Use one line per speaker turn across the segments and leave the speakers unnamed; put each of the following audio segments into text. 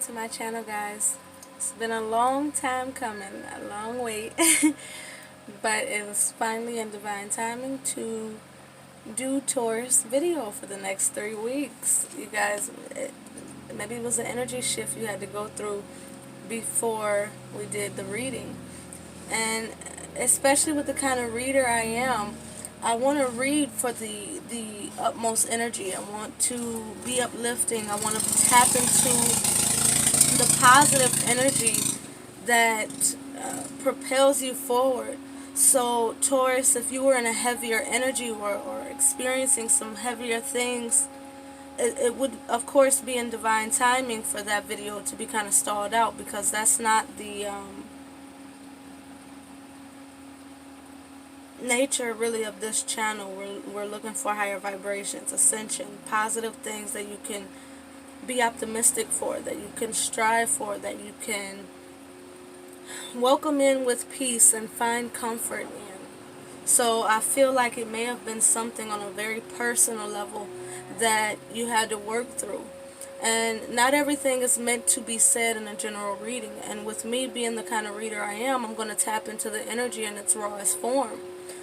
to my channel, guys. It's been a long time coming, a long wait, but it was finally in divine timing to do Taurus video for the next 3 weeks. You guys, maybe it was an energy shift you had to go through before we did the reading. And especially with the kind of reader I am, I want to read for the utmost energy. I want to be uplifting. I want to tap into the positive energy that propels you forward. So Taurus, if you were in a heavier energy or experiencing some heavier things, it would of course be in divine timing for that video to be kind of stalled out, because that's not the nature really of this channel. We're looking for higher vibrations, ascension, positive things that you can be optimistic for, that you can strive for, that you can welcome in with peace and find comfort in. So I feel like it may have been something on a very personal level that you had to work through. And not everything is meant to be said in a general reading. And with me being the kind of reader I am, I'm going to tap into the energy in its rawest form.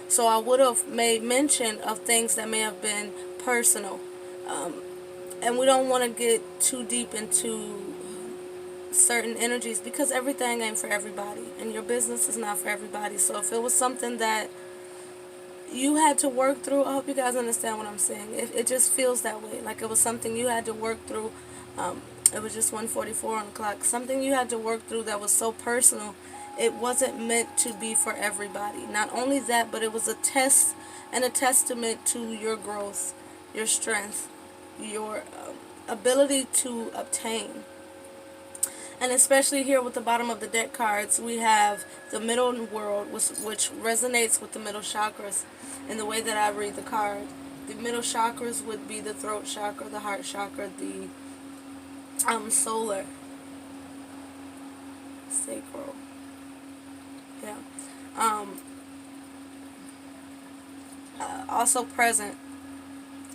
So I would have made mention of things that may have been personal. And we don't want to get too deep into certain energies, because everything ain't for everybody. And your business is not for everybody. So if it was something that you had to work through, I hope you guys understand what I'm saying. It just feels that way. Like it was something you had to work through. It was just 1:44 on the clock. Something you had to work through that was so personal. It wasn't meant to be for everybody. Not only that, but it was a test and a testament to your growth, your strength, your ability to obtain. And especially here with the bottom of the deck cards, we have the middle world, which resonates with the middle chakras in the way that I read the card. The middle chakras would be the throat chakra, the heart chakra, the solar, sacral. Yeah. Also present.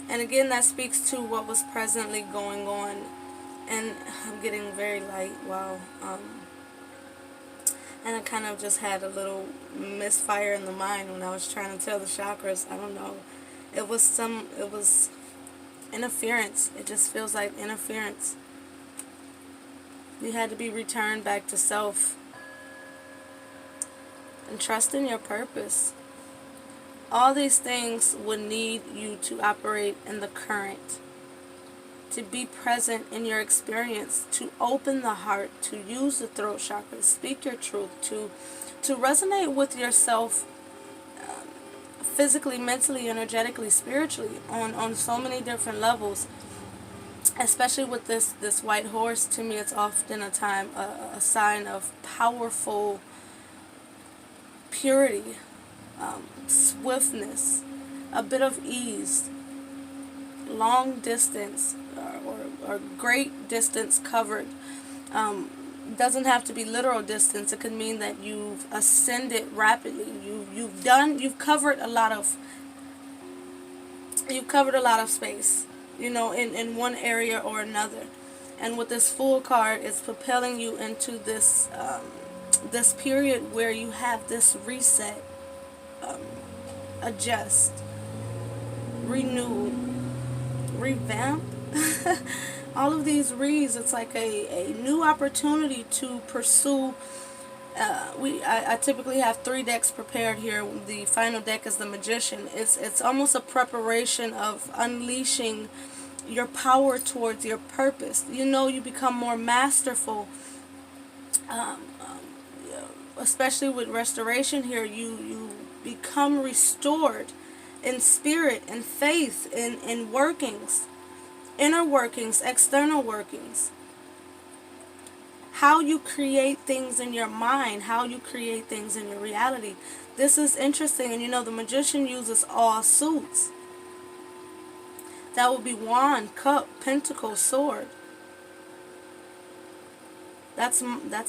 And again, that speaks to what was presently going on. And I'm getting very light. Wow. And I kind of just had a little misfire in the mind when I was trying to tell the chakras. I don't know. It was interference. It just feels like interference. You had to be returned back to self. And trust in your purpose. All these things would need you to operate in the current, to be present in your experience, to open the heart, to use the throat chakra, to speak your truth, to resonate with yourself physically, mentally, energetically, spiritually, on so many different levels. Especially with this white horse, to me it's often a sign of powerful purity, swiftness, a bit of ease, long distance, or great distance covered. Doesn't have to be literal distance. It could mean that you've ascended rapidly. You've covered a lot of space, in one area or another. And with this Fool card, it's propelling you into this this period where you have this reset, adjust, renew, revamp. All of these reads, it's like a new opportunity to pursue. I typically have 3 decks prepared here. The final deck is the Magician. It's almost a preparation of unleashing your power towards your purpose. You become more masterful. Especially with restoration here, you become restored in spirit and faith, in workings, inner workings, external workings. How you create things in your mind, how you create things in your reality. This is interesting. And the Magician uses all suits. That would be wand, cup, pentacle, sword. That's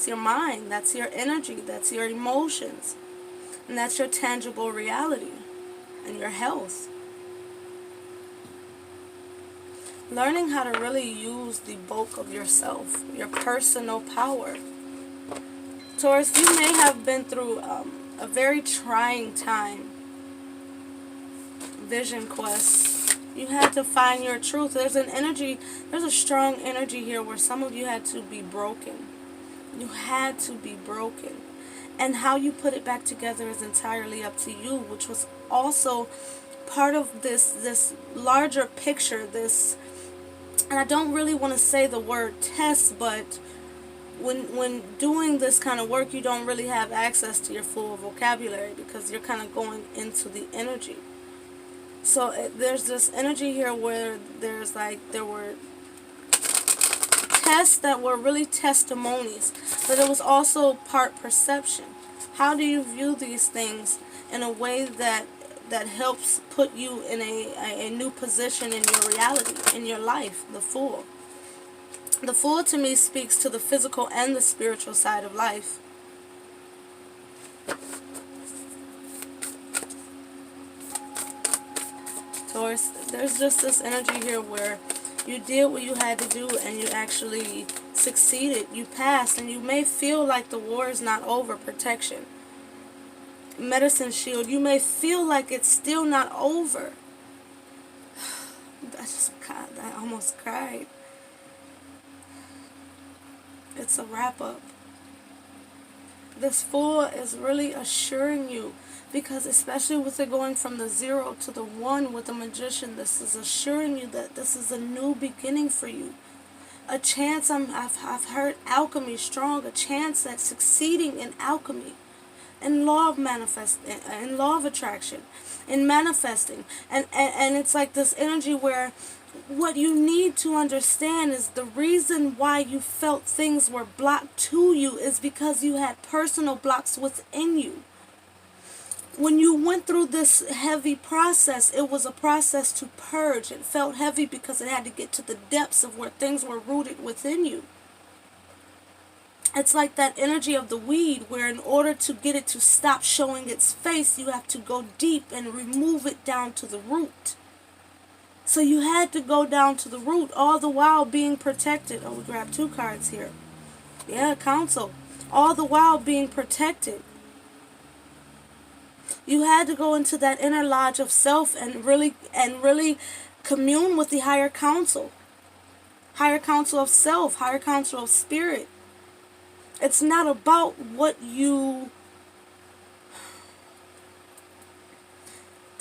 your mind, that's your energy, that's your emotions, and that's your tangible reality and your health. Learning how to really use the bulk of yourself, your personal power. Taurus, you may have been through a very trying time. Vision quest. You had to find your truth. There's an energy, there's a strong energy here where some of you had to be broken. You had to be broken. And how you put it back together is entirely up to you, which was also part of this larger picture, this, and I don't really want to say the word test, but when doing this kind of work, you don't really have access to your full vocabulary because you're kind of going into the energy. So there's this energy here where there were tests that were really testimonies, but it was also part perception. How do you view these things in a way that helps put you in a new position in your reality, in your life? The Fool. The Fool to me speaks to the physical and the spiritual side of life. Taurus, there's just this energy here where you did what you had to do and you actually succeeded. You passed, and you may feel like the war is not over. Protection. Medicine shield. You may feel like it's still not over. I almost cried. It's a wrap up. This Fool is really assuring you, because especially with it going from the 0 to the 1 with the Magician, this is assuring you that this is a new beginning for you. A chance, I've heard alchemy strong, a chance at succeeding in alchemy, in law of in law of attraction, in manifesting. And it's like this energy where what you need to understand is the reason why you felt things were blocked to you is because you had personal blocks within you. When you went through this heavy process, it was a process to purge. It felt heavy because it had to get to the depths of where things were rooted within you. It's like that energy of the weed, where in order to get it to stop showing its face, you have to go deep and remove it down to the root. So you had to go down to the root, all the while being protected. Oh, we grabbed 2 cards here. Yeah, counsel. All the while being protected. You had to go into that inner lodge of self and really commune with the higher counsel. Higher counsel of self, higher counsel of spirit. It's not about what you...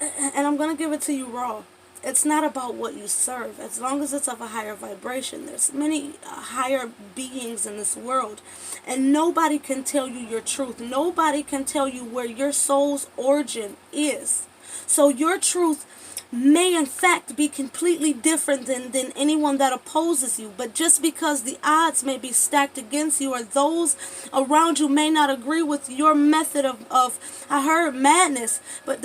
And I'm going to give it to you raw. It's not about what you serve. As long as it's of a higher vibration. There's many higher beings in this world. And nobody can tell you your truth. Nobody can tell you where your soul's origin is. So your truth may in fact be completely different than anyone that opposes you. But just because the odds may be stacked against you, or those around you may not agree with your method of I heard madness, but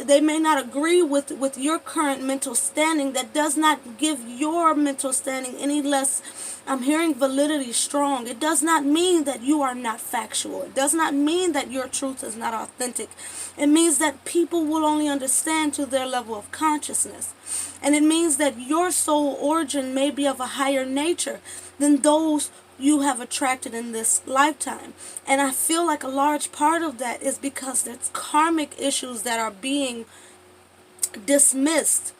they may not agree with your current mental standing, that does not give your mental standing any less, I'm hearing, validity strong. It does not mean that you are not factual. It does not mean that your truth is not authentic. It means that people will only understand to their level of consciousness. And it means that your soul origin may be of a higher nature than those you have attracted in this lifetime. And I feel like a large part of that is because there's karmic issues that are being dismissed.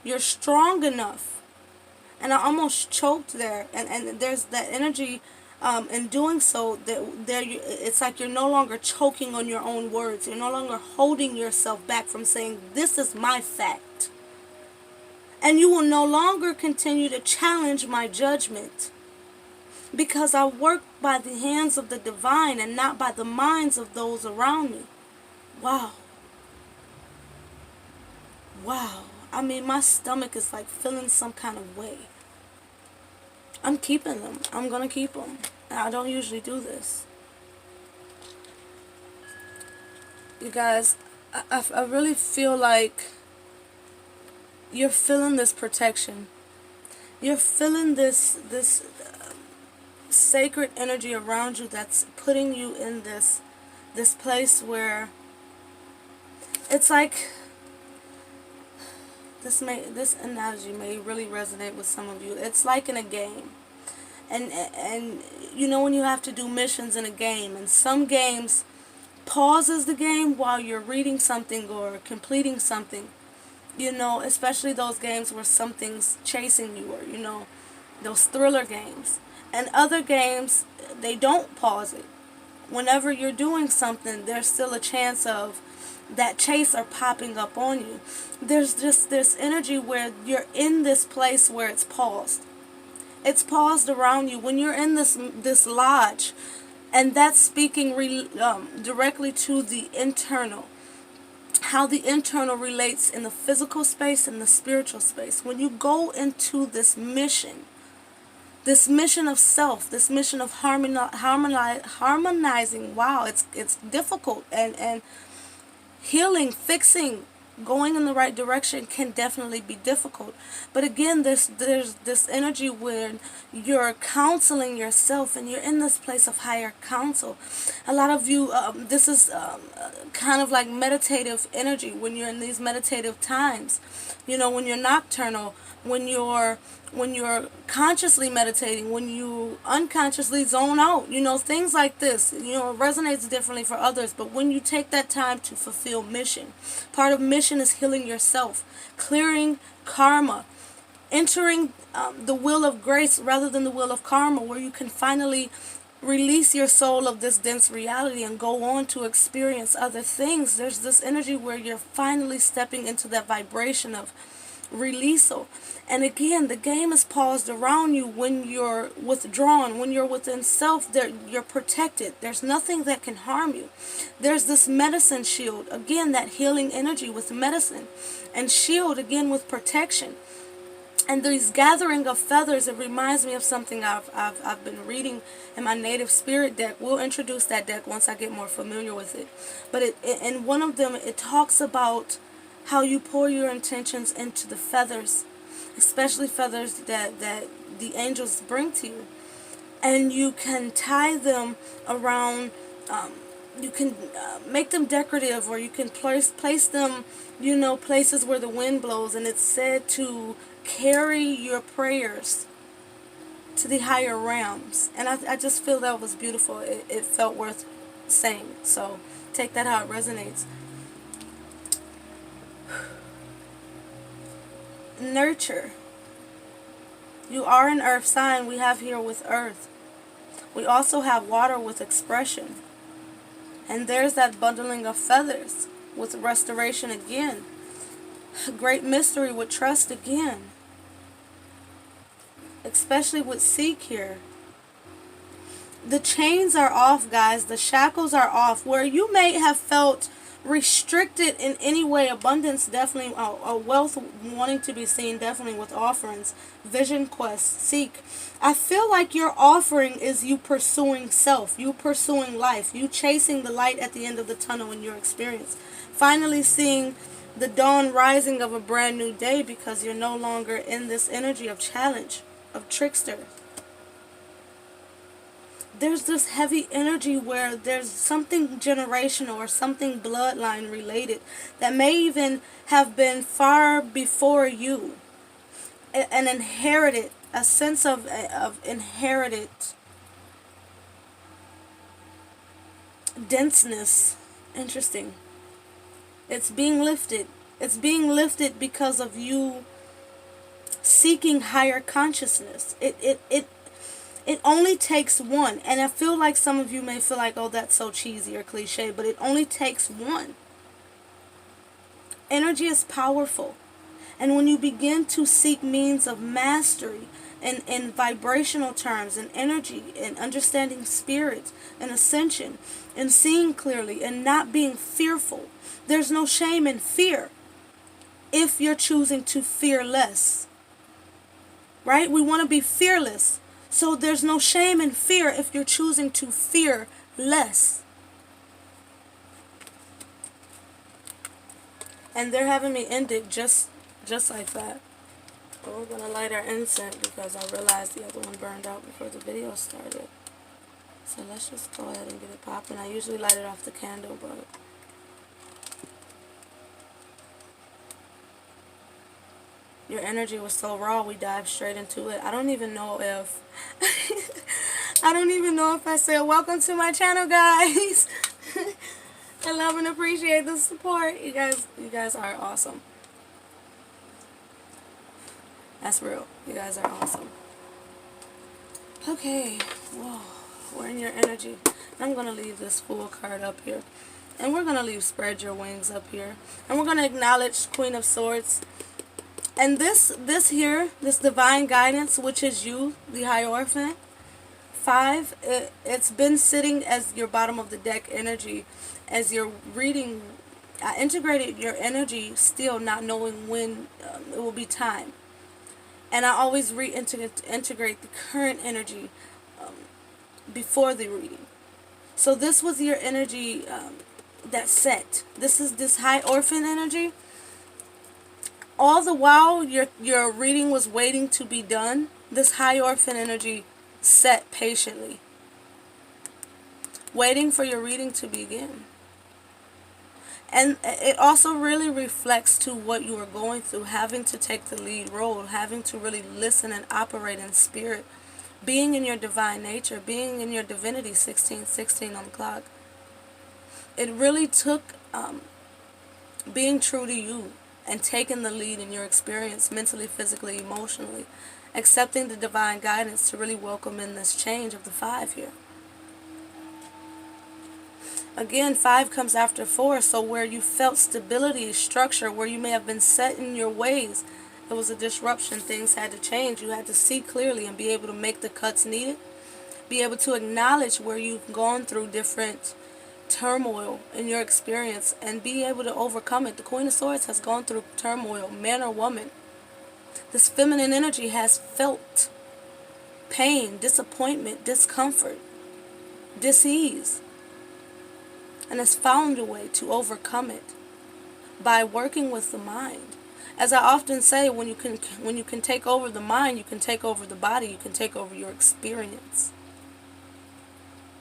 You're strong enough. And I almost choked there. And there's that energy in doing so, it's like you're no longer choking on your own words. You're no longer holding yourself back from saying, this is my fact. And you will no longer continue to challenge my judgment, because I work by the hands of the divine and not by the minds of those around me. Wow. Wow. I mean, my stomach is like feeling some kind of way. I'm keeping them. I'm going to keep them. I don't usually do this. You guys, I really feel like you're feeling this protection. You're feeling this sacred energy around you that's putting you in this place where it's like This analogy may really resonate with some of you. It's like in a game. And you know when you have to do missions in a game, and some games pauses the game while you're reading something or completing something. You know, especially those games where something's chasing you, or those thriller games. And other games, they don't pause it. Whenever you're doing something, there's still a chance of that chaser popping up on you. There's just this energy where you're in this place where it's paused. It's paused around you when you're in this lodge, and that's speaking directly to the internal. How the internal relates in the physical space and the spiritual space. When you go into this mission of self, this mission of harmonizing. Wow, it's difficult, and healing, fixing, going in the right direction can definitely be difficult. But again, there's this energy where you're counseling yourself, and you're in this place of higher counsel. A lot of you, this is kind of like meditative energy when you're in these meditative times. When you're nocturnal, when you're consciously meditating, when you unconsciously zone out, things like this. It resonates differently for others, but when you take that time to fulfill mission, part of mission is healing yourself, clearing karma, entering the will of grace rather than the will of karma, where you can finally release your soul of this dense reality and go on to experience other things. There's this energy where you're finally stepping into that vibration of release. And again, the game is paused around you when you're withdrawn, when you're within self. You're protected. There's nothing that can harm you. There's this medicine shield, again, that healing energy with medicine, and shield again with protection. And these gathering of feathers, it reminds me of something I've been reading in my native spirit deck. We'll introduce that deck once I get more familiar with it. But in one of them, it talks about how you pour your intentions into the feathers, especially feathers that the angels bring to you. And you can tie them around, you can make them decorative, or you can place them, places where the wind blows. And it's said to carry your prayers to the higher realms. And I just feel that was beautiful. It felt worth saying. So take that how it resonates. Nurture. You are an earth sign. We have here with earth. We also have water with expression. And there's that bundling of feathers with restoration again. Great mystery with trust again. Especially with seek here. The chains are off, guys. The shackles are off. Where you may have felt restricted in any way, abundance definitely, a wealth wanting to be seen, definitely with offerings, vision quest, seek. I feel like your offering is you pursuing self, you pursuing life, you chasing the light at the end of the tunnel in your experience, finally seeing the dawn rising of a brand new day, because you're no longer in this energy of challenge, of trickster. There's this heavy energy where there's something generational or something bloodline related that may even have been far before you. An inherited, a sense of inherited denseness. Interesting. It's being lifted. It's being lifted because of you seeking higher consciousness. It only takes one. And I feel like some of you may feel like, oh, that's so cheesy or cliche, but it only takes one. Energy is powerful. And when you begin to seek means of mastery in vibrational terms, and energy, and understanding spirit, and ascension, and seeing clearly, and not being fearful. There's no shame in fear if you're choosing to fear less. Right? We want to be fearless. So there's no shame in fear if you're choosing to fear less. And they're having me end it just like that. But we're going to light our incense because I realized the other one burned out before the video started. So let's just go ahead and get it popping. I usually light it off the candle, but Your energy was so raw, we dived straight into it. I don't even know if I don't even know if I said welcome to my channel, guys. I love and appreciate the support. You guys are awesome. That's real. You guys are awesome. Okay, whoa, we're in your energy. I'm going to leave this Fool card up here. And we're going to leave Spread Your Wings up here. And we're going to acknowledge Queen of Swords. And this here, this divine guidance, which is you, the Hierophant, 5, it's been sitting as your bottom of the deck energy as you're reading. I integrated your energy still, not knowing when it will be time. And I always reintegrate the current energy before the reading. So this was your energy that set. This is this Hierophant energy. All the while your reading was waiting to be done, this Hierophant energy sat patiently, waiting for your reading to begin. And it also really reflects to what you were going through, having to take the lead role, having to really listen and operate in spirit, being in your divine nature, being in your divinity, 1616 on the clock. It really took being true to you and taking the lead in your experience mentally, physically, emotionally, accepting the divine guidance to really welcome in this change of the 5 here. Again, 5 comes after 4, so where you felt stability, structure, where you may have been set in your ways, it was a disruption. Things had to change. You had to see clearly and be able to make the cuts needed, be able to acknowledge where you've gone through different turmoil in your experience and be able to overcome it. The Queen of Swords has gone through turmoil, man or woman. This feminine energy has felt pain, disappointment, discomfort, dis-ease, and has found a way to overcome it by working with the mind. As I often say, when you can take over the mind, you can take over the body, you can take over your experience.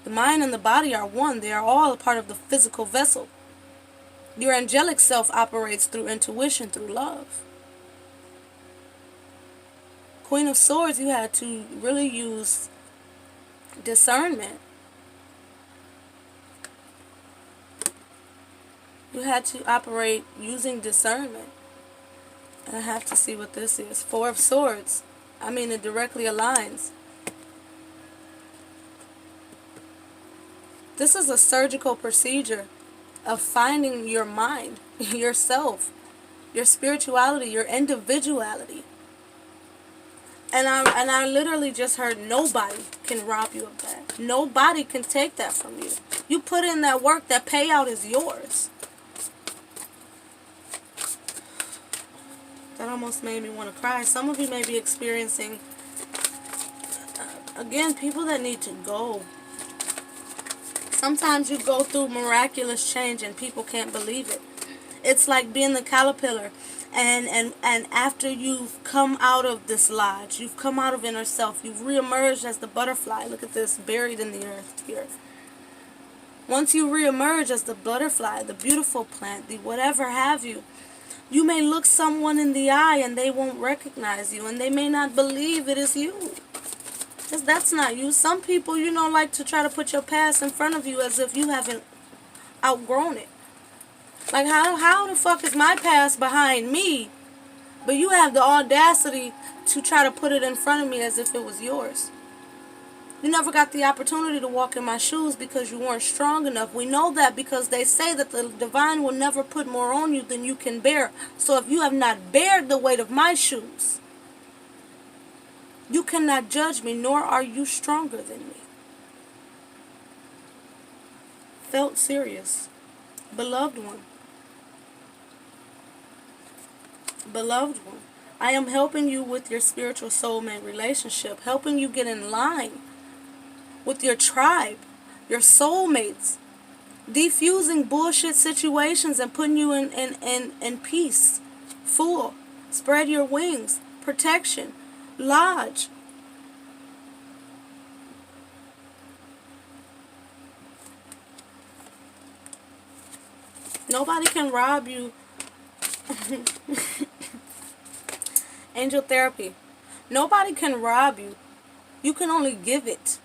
The mind and the body are one. They are all a part of the physical vessel. Your angelic self operates through intuition, through love. Queen of Swords, you had to really use discernment. You had to operate using discernment. And I have to see what this is. 4 of Swords. I mean, it directly aligns. This is a surgical procedure of finding your mind, yourself, your spirituality, your individuality. And I literally just heard nobody can rob you of that. Nobody can take that from you. You put in that work, that payout is yours. That almost made me want to cry. Some of you may be experiencing, again, people that need to go. Sometimes you go through miraculous change and people can't believe it. It's like being the caterpillar and after you've come out of this lodge, you've come out of inner self, you've reemerged as the butterfly. Look at this, buried in the earth here. Once you reemerge as the butterfly, the beautiful plant, the whatever have you, you may look someone in the eye and they won't recognize you and they may not believe it is you. Because that's not you. Some people, like to try to put your past in front of you as if you haven't outgrown it. Like, how the fuck is my past behind me, but you have the audacity to try to put it in front of me as if it was yours? You never got the opportunity to walk in my shoes because you weren't strong enough. We know that because they say that the divine will never put more on you than you can bear. So if you have not bared the weight of my shoes, you cannot judge me, nor are you stronger than me. Felt serious. Beloved one. Beloved one. I am helping you with your spiritual soulmate relationship. Helping you get in line with your tribe, your soulmates. Defusing bullshit situations and putting you in peace. Fool. Spread your wings. Protection. Lodge. Nobody can rob you. Angel therapy. Nobody can rob you. You can only give it.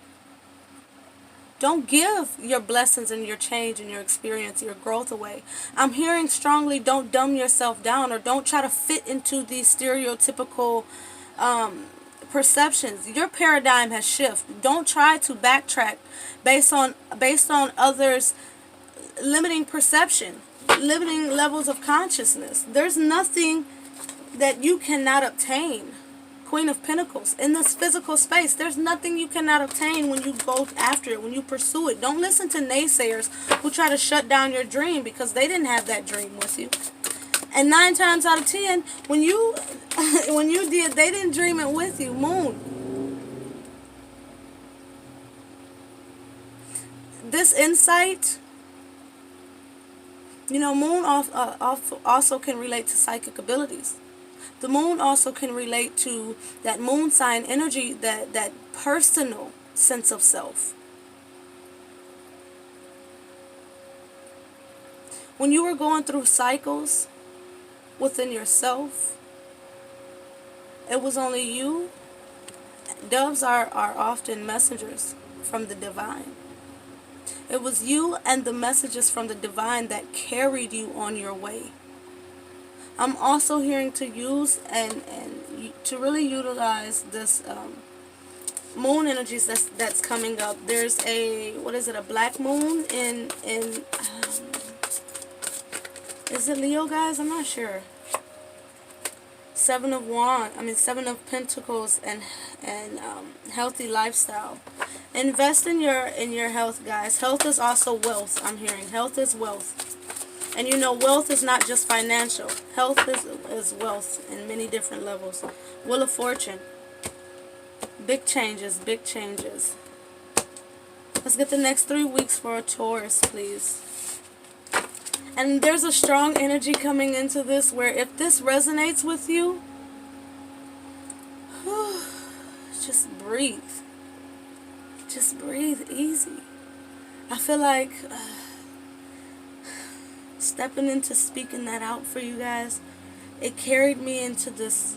Don't give your blessings and your change and your experience, your growth away. I'm hearing strongly, don't dumb yourself down, or don't try to fit into these stereotypical perceptions. Your paradigm has shifted. Don't try to backtrack based on others' limiting perception, limiting levels of consciousness. There's nothing that you cannot obtain. Queen of Pentacles, in this physical space, there's nothing you cannot obtain when you go after it, when you pursue it. Don't listen to naysayers who try to shut down your dream, because they didn't have that dream with you. And 9 times out of 10, when you did, they didn't dream it with you. Moon. This insight, Moon also can relate to psychic abilities. The moon also can relate to that moon sign energy, that personal sense of self. When you were going through cycles within yourself, it was only you. Doves are often messengers from the divine. It was you and the messages from the divine that carried you on your way. I'm also hearing to use and to really utilize this moon energies that's coming up. There's a black moon in is it Leo, guys? I'm not sure. Seven of Pentacles and healthy lifestyle. Invest in your health, guys. Health is also wealth. I'm hearing health is wealth. And wealth is not just financial. Health is wealth in many different levels. Wheel of Fortune. Big changes, big changes. Let's get the next 3 weeks for a Taurus, please. And there's a strong energy coming into this where if this resonates with you, just breathe. Just breathe easy. I feel like stepping into speaking that out for you guys, it carried me into this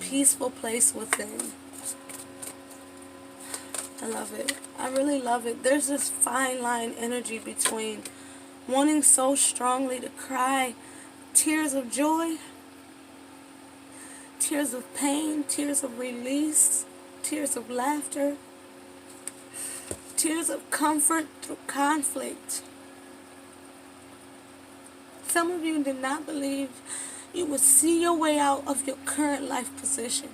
peaceful place within. I love it. I really love it. There's this fine line energy between wanting so strongly to cry tears of joy, tears of pain, tears of release, tears of laughter, tears of comfort through conflict. Some of you did not believe you would see your way out of your current life position,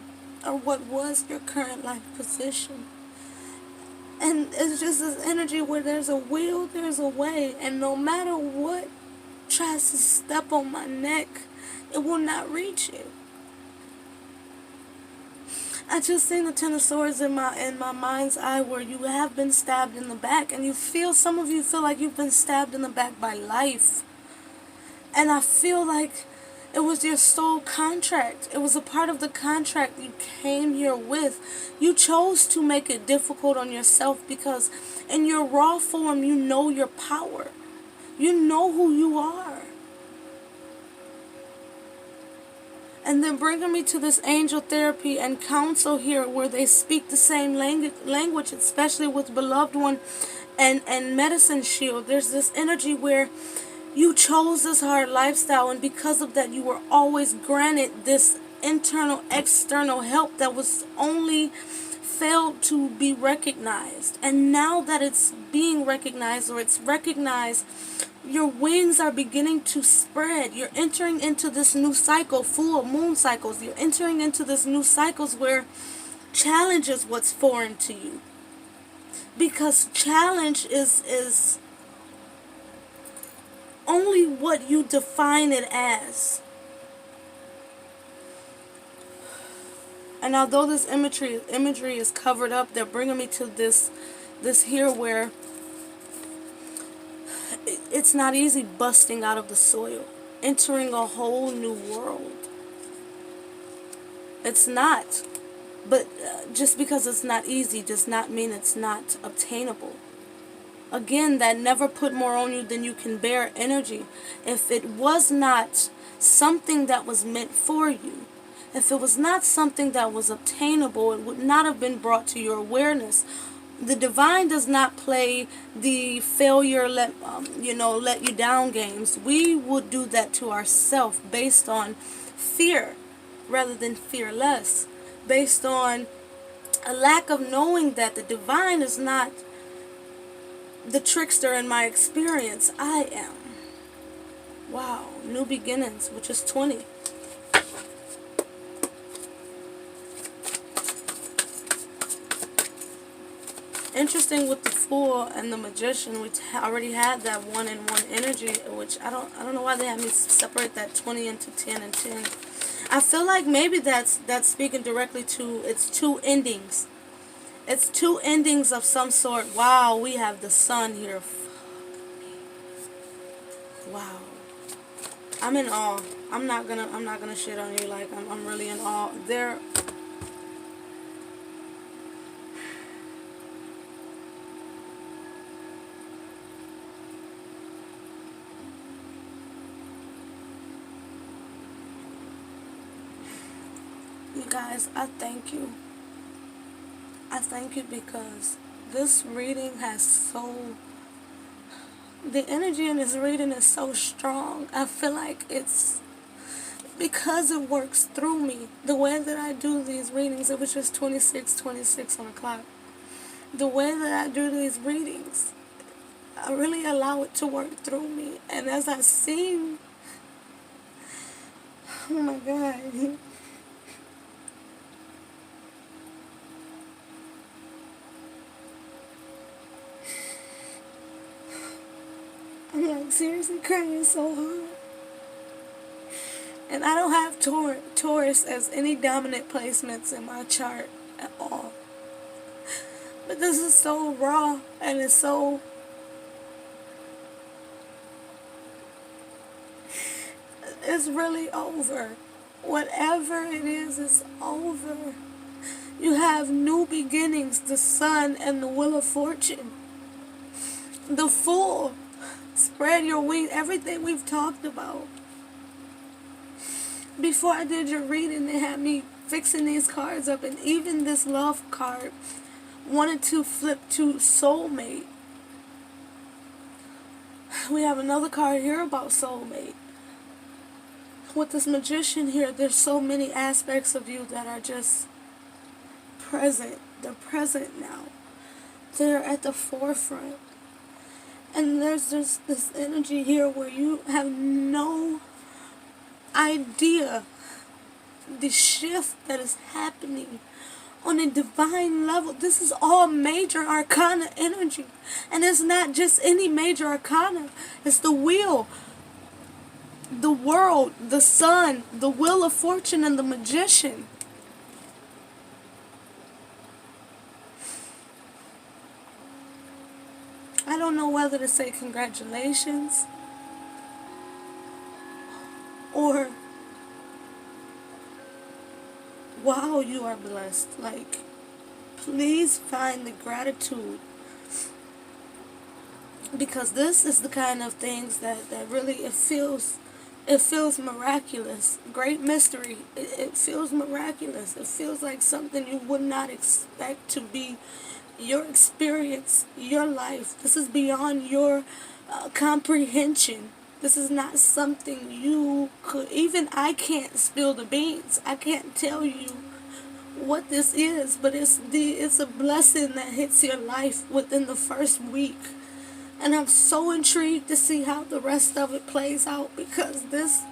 or what was your current life position. And it's just this energy where there's a will, there's a way, and no matter what tries to step on my neck, it will not reach it. I just seen the Ten of Swords in my mind's eye, where you have been stabbed in the back, and some of you feel like you've been stabbed in the back by life. And I feel like it was your soul contract. It was a part of the contract you came here with. You chose to make it difficult on yourself because in your raw form, you know your power. You know who you are. And then bringing me to this angel therapy and counsel here, where they speak the same language, especially with beloved one and medicine shield. There's this energy where you chose this hard lifestyle, and because of that, you were always granted this internal, external help that was only failed to be recognized. And now that it's being recognized, or it's recognized, your wings are beginning to spread. You're entering into this new cycle, full moon cycles. You're entering into this new cycles where challenge is what's foreign to you. Because challenge is only what you define it as. And although this imagery is covered up, they're bringing me to this here where it's not easy busting out of the soil, entering a whole new world. It's not. But just because it's not easy does not mean it's not obtainable. Again, that never put more on you than you can bear energy. If it was not something that was meant for you, if it was not something that was obtainable, it would not have been brought to your awareness. The divine does not play the failure, let you down games. We would do that to ourselves based on fear rather than fearless, based on a lack of knowing that the divine is not the trickster in my experience. I am. Wow, new beginnings, which is 20. Interesting with the Fool and the Magician, we already had that 1 and 1 energy, which I don't know why they had me separate that 20 into 10 and 10. I feel like maybe that's speaking directly to, it's two endings. It's two endings of some sort. Wow, we have the Sun here. Wow. I'm in awe. I'm not gonna shit on you. Like, I'm really in awe. You guys, I thank you. I thank you because this reading has the energy in this reading is so strong. I feel like it's because it works through me. The way that I do these readings, it was just 26 on the clock. The way that I do these readings, I really allow it to work through me. And as I sing, oh my God. I'm like seriously crying so hard. And I don't have Taurus as any dominant placements in my chart at all. But this is so raw and it's so... It's really over. Whatever it is over. You have new beginnings, the Sun and the Wheel of Fortune. The Fool. Spread your wings. Everything we've talked about. Before I did your reading, they had me fixing these cards up, and even this love card wanted to flip to soulmate. We have another card here about soulmate. With this Magician here, there's so many aspects of you that are just present. They're present now. They're at the forefront. And there's just this energy here where you have no idea the shift that is happening on a divine level. This is all major arcana energy. And it's not just any major arcana. It's the wheel, the world, the Sun, the Wheel of Fortune, and the Magician. I don't know whether to say congratulations or wow, you are blessed. Like, please find the gratitude, because this is the kind of things that really it feels miraculous. Great mystery. It feels miraculous. It feels like something you would not expect to be your experience, your life. This is beyond your comprehension. This is not something you could, even I can't spill the beans. I can't tell you what this is, but it's a blessing that hits your life within the first week. And I'm so intrigued to see how the rest of it plays out, because this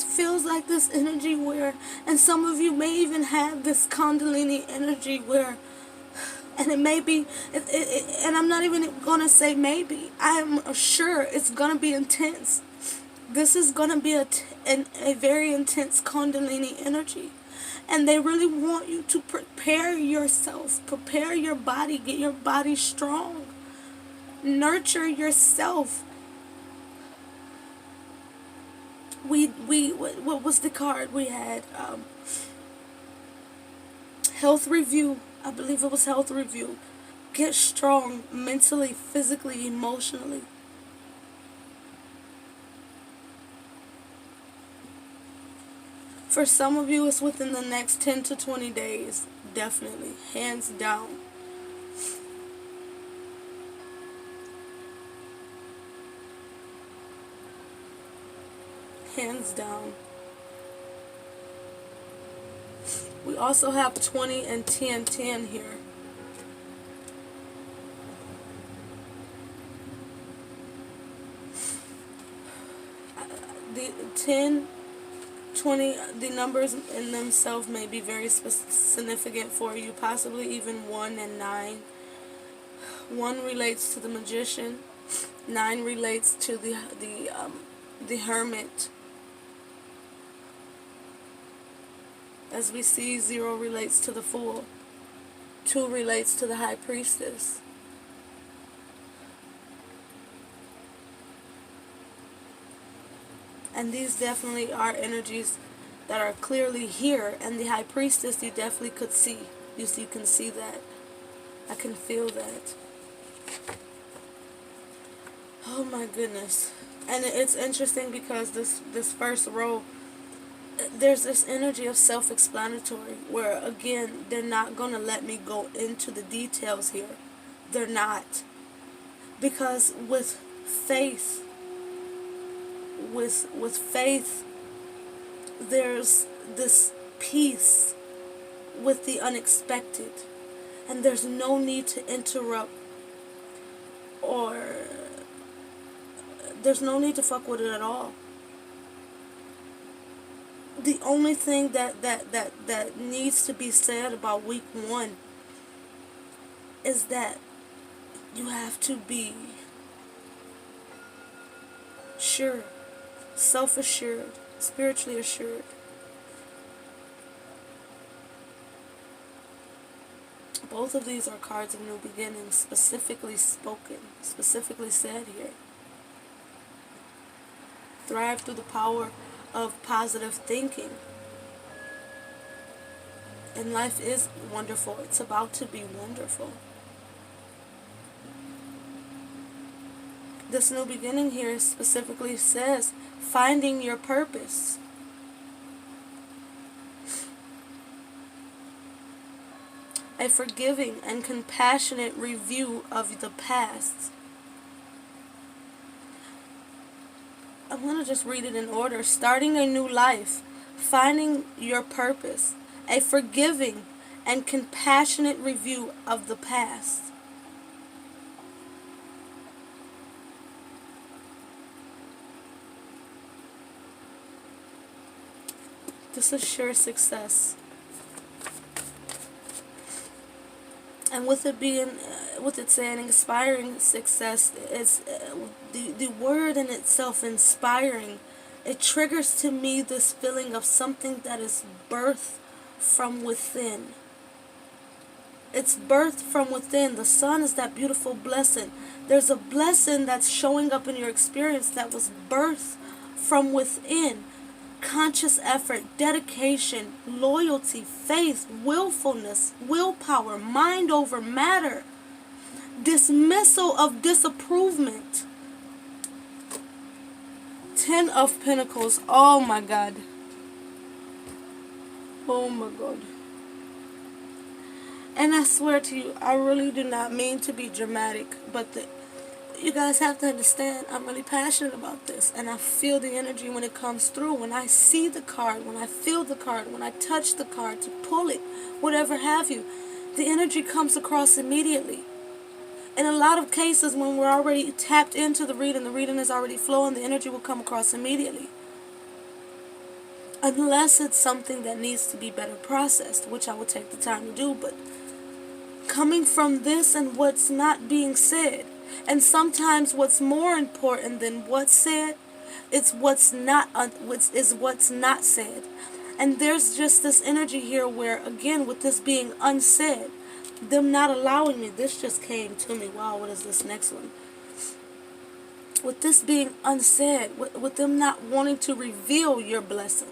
feels like this energy where, and some of you may even have this Kundalini energy where, and it may be, and I'm not even going to say maybe, I'm sure it's going to be intense. This is going to be a very intense Kundalini energy. And they really want you to prepare yourself, prepare your body, get your body strong, nurture yourself. What was the card we had? Health review. I believe it was health review. Get strong mentally, physically, emotionally. For some of you, it's within the next 10 to 20 days. Definitely. Hands down. Hands down. We also have 20 and 10, 10 here. The 10, 20, the numbers in themselves may be very significant for you, possibly even 1 and 9. 1 relates to the magician, 9 relates to the hermit. As we see, 0 relates to the fool, 2 relates to the high priestess. And these definitely are energies that are clearly here. And the high priestess, you definitely could see. You can see that. I can feel that. Oh my goodness. And it's interesting because this first row, there's this energy of self-explanatory where, again, they're not going to let me go into the details here. They're not. Because with faith, with faith, there's this peace with the unexpected. And there's no need to interrupt, or there's no need to fuck with it at all. The only thing that needs to be said about week 1 is that you have to be sure, self-assured, spiritually assured. Both of these are cards of new beginnings, specifically spoken, specifically said here. Thrive through the power of positive thinking. And life is wonderful. It's about to be wonderful. This new beginning here specifically says finding your purpose. A forgiving and compassionate review of the past. I'm going to just read it in order. Starting a new life. Finding your purpose. A forgiving and compassionate review of the past. This is sure success. And with it being, with it saying inspiring success, it's the word in itself, inspiring. It triggers to me this feeling of something that is birthed from within. It's birthed from within. The sun is that beautiful blessing. There's a blessing that's showing up in your experience that was birthed from within. Conscious effort, dedication, loyalty, faith, willfulness, willpower, mind over matter, dismissal of disapproval. 10 of Pentacles. Oh my God. Oh my God. And I swear to you, I really do not mean to be dramatic, but you guys have to understand, I'm really passionate about this, and I feel the energy when it comes through. When I see the card, when I feel the card, when I touch the card to pull it, whatever have you, the energy comes across immediately. In a lot of cases, when we're already tapped into the reading is already flowing, the energy will come across immediately. Unless it's something that needs to be better processed, which I will take the time to do, but coming from this and what's not being said, and sometimes what's more important than what's said, it's what's not said. And there's just this energy here where, again, with this being unsaid, them not allowing me, this just came to me. Wow, what is this next one? With this being unsaid, with them not wanting to reveal your blessing.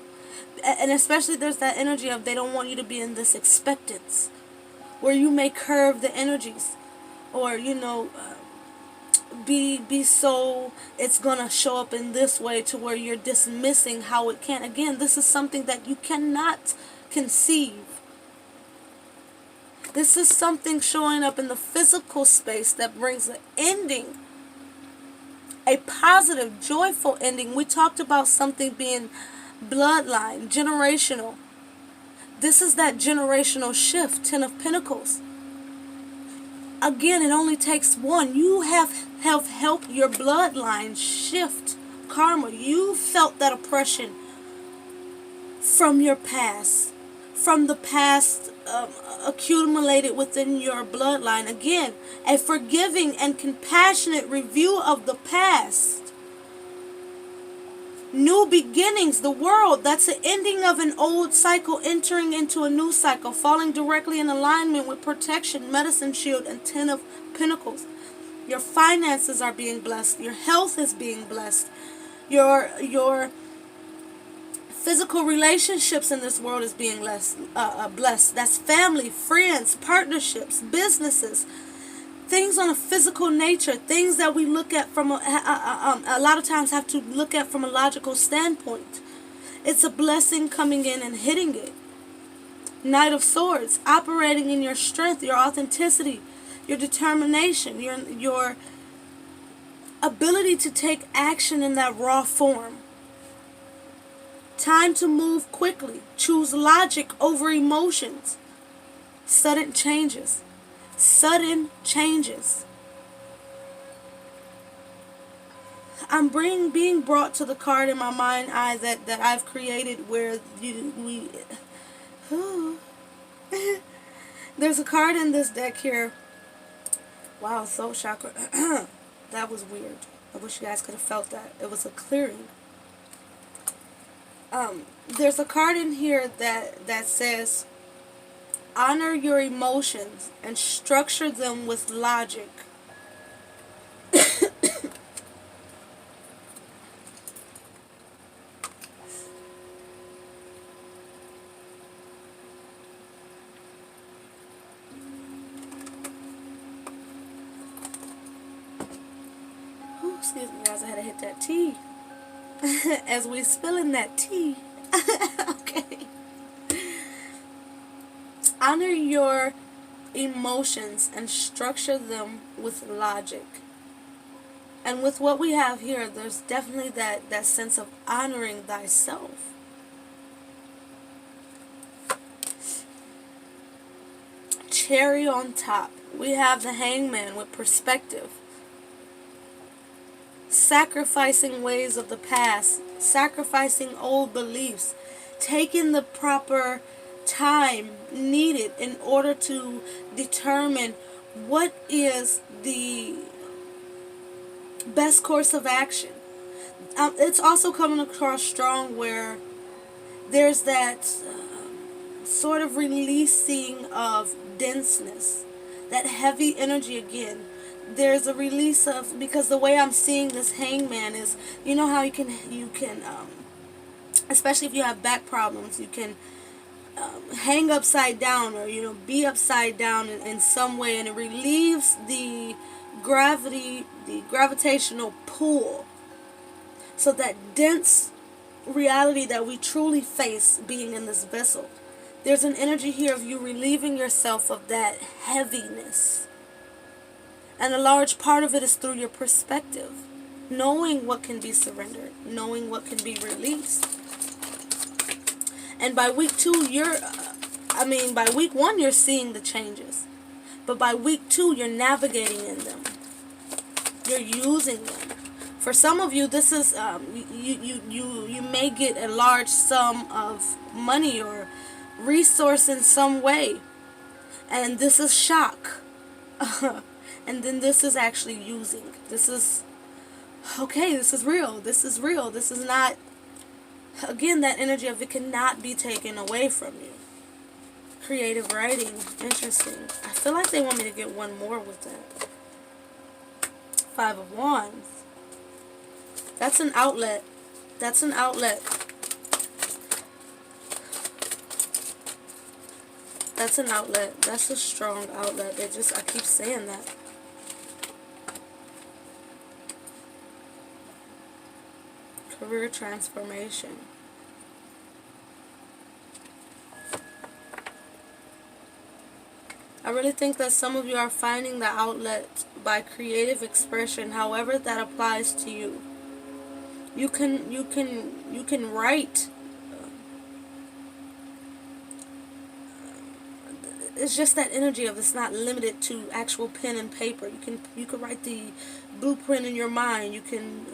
And especially there's that energy of they don't want you to be in this expectance, where you may curve the energies, or, be so it's gonna show up in this way to where you're dismissing how it can. Again, this is something that you cannot conceive. This is something showing up in the physical space that brings an ending, a positive, joyful ending. We talked about something being bloodline, generational. This is that generational shift. 10 of Pentacles. Again, it only takes one. You have helped your bloodline shift karma. You felt that oppression from your past, from the past accumulated within your bloodline. Again, a forgiving and compassionate review of the past. New beginnings, the world, that's the ending of an old cycle, entering into a new cycle, falling directly in alignment with protection, medicine shield, and 10 of Pentacles. Your finances are being blessed. Your health is being blessed. Your physical relationships in this world is being blessed. That's family, friends, partnerships, businesses. Things on a physical nature, things that we look at from a lot of times have to look at from a logical standpoint. It's a blessing coming in and hitting it. Knight of Swords, operating in your strength, your authenticity, your determination, your ability to take action in that raw form. Time to move quickly. Choose logic over emotions. Sudden changes. Sudden changes. I'm being brought to the card in my mind eye that I've created where there's a card in this deck here. Wow, soul chakra. That was weird. I wish you guys could have felt that. It was a clearing. There's a card in here that says, honor your emotions and structure them with logic. Ooh, excuse me guys, I had to hit that tea. As we spilling that tea. Okay. Honor your emotions and structure them with logic. And with what we have here, there's definitely that sense of honoring thyself. Cherry on top, we have the Hangman with perspective. Sacrificing ways of the past, sacrificing old beliefs, taking the proper time needed in order to determine what is the best course of action. It's also coming across strong where there's that sort of releasing of denseness, that heavy energy again. There's a release of, because the way I'm seeing this Hangman is, you know how you can especially if you have back problems, you can hang upside down, or be upside down in some way, and it relieves the gravitational pull, so that dense reality that we truly face being in this vessel. There's an energy here of you relieving yourself of that heaviness, and a large part of it is through your perspective, knowing what can be surrendered, knowing what can be released. And by week 2, by week 1, you're seeing the changes. But by week 2, you're navigating in them. You're using them. For some of you, this is, you may get a large sum of money or resource in some way. And this is shock. And then this is actually using. This is, okay, this is real. This is real. This is not, again, that energy of it cannot be taken away from you. Creative writing. Interesting. I feel like they want me to get one more with that. 5 of Wands. That's an outlet. That's an outlet. That's an outlet. That's a strong outlet. I keep saying that. career transformation. I really think that some of you are finding the outlet by creative expression, however that applies to you. You can write. It's just that energy of it's not limited to actual pen and paper. You can write the blueprint in your mind. You can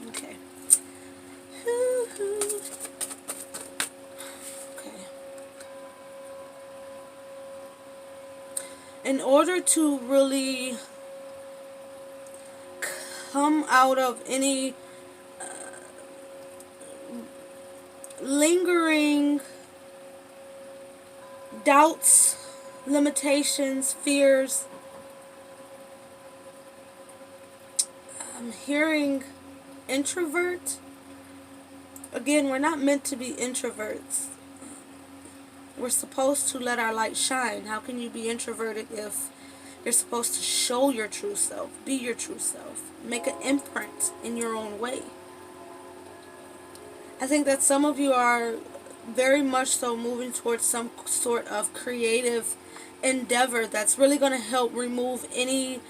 okay. Okay. In order to really come out of any lingering doubts, limitations, fears, I'm hearing introvert. Again, we're not meant to be introverts. We're supposed to let our light shine. How can you be introverted if you're supposed to show your true self, be your true self, make an imprint in your own way? I think that some of you are very much so moving towards some sort of creative endeavor that's really going to help remove any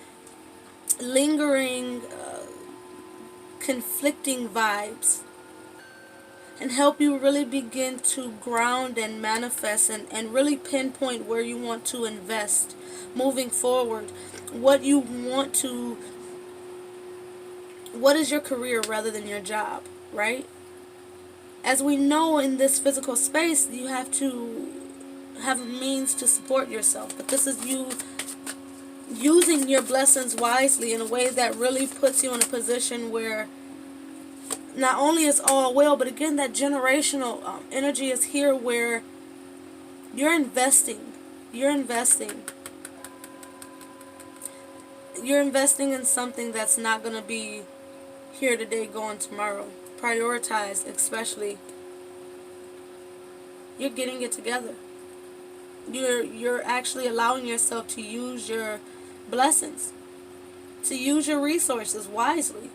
lingering, conflicting vibes and help you really begin to ground and manifest and really pinpoint where you want to invest moving forward, what you want to, what is your career rather than your job, right? As we know, in this physical space, you have to have a means to support yourself. But this is you using your blessings wisely in a way that really puts you in a position where not only is all well, but again, that generational energy is here where you're investing. You're investing. You're investing in something that's not going to be here today, gone tomorrow. Prioritize, especially. You're getting it together. You're actually allowing yourself to use your blessings, to use your resources wisely,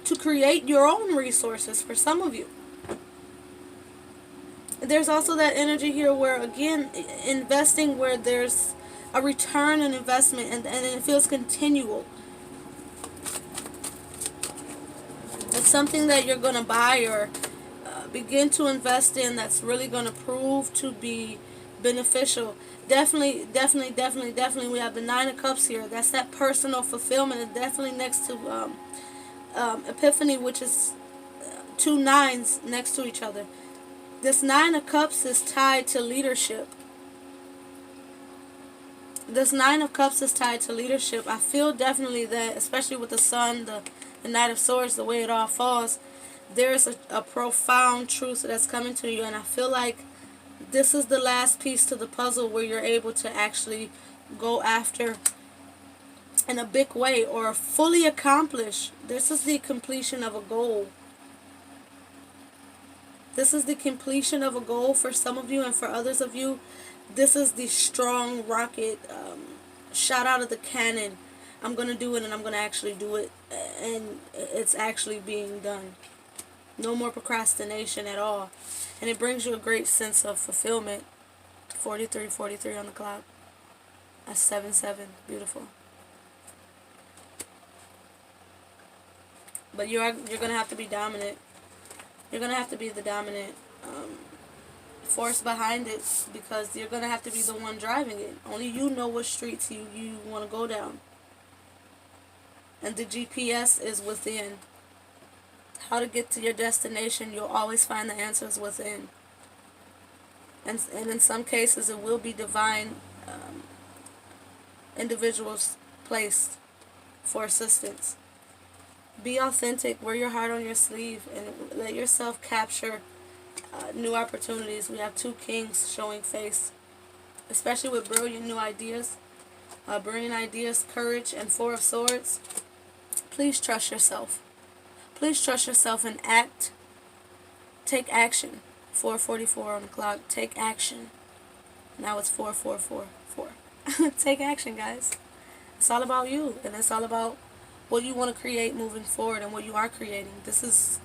to create your own resources for some of you. There's also that energy here where, again, investing where there's a return on investment and it feels continual. It's something that you're going to buy or begin to invest in that's really going to prove to be beneficial. Definitely, we have the Nine of Cups here. That's that personal fulfillment. And definitely next to Epiphany, which is two nines next to each other. This Nine of Cups is tied to leadership. This Nine of Cups is tied to leadership. I feel definitely that, especially with the Sun, the Knight of Swords, the way it all falls, there's a profound truth that's coming to you. And I feel like this is the last piece to the puzzle where you're able to actually go after in a big way or fully accomplish. This is the completion of a goal. This is the completion of a goal for some of you, and for others of you, this is the strong rocket shot out of the cannon. I'm going to do it, and I'm going to actually do it, and it's actually being done. No more procrastination at all. And it brings you a great sense of fulfillment. 43 on the clock. That's 7. Beautiful. But you're going to have to be dominant. You're going to have to be the dominant force behind it, because you're going to have to be the one driving it. Only you know what streets you want to go down. And the GPS is within. How to get to your destination, you'll always find the answers within. And in some cases, it will be divine individuals placed for assistance. Be authentic. Wear your heart on your sleeve and let yourself capture new opportunities. We have two kings showing face, especially with brilliant new ideas, courage, and Four of Swords. Please trust yourself. Please trust yourself and act. Take action. 4:44 on the clock. Take action. Now it's 4:444. Take action, guys. It's all about you, and it's all about what you want to create moving forward and what you are creating. This is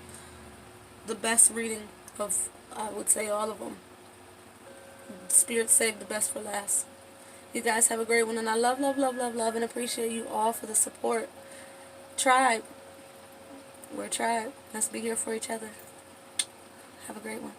the best reading of, I would say, all of them. Spirit saved the best for last. You guys have a great one, and I love, love, love, love, love, and appreciate you all for the support. Tribe. We're a tribe. Let's be here for each other. Have a great one.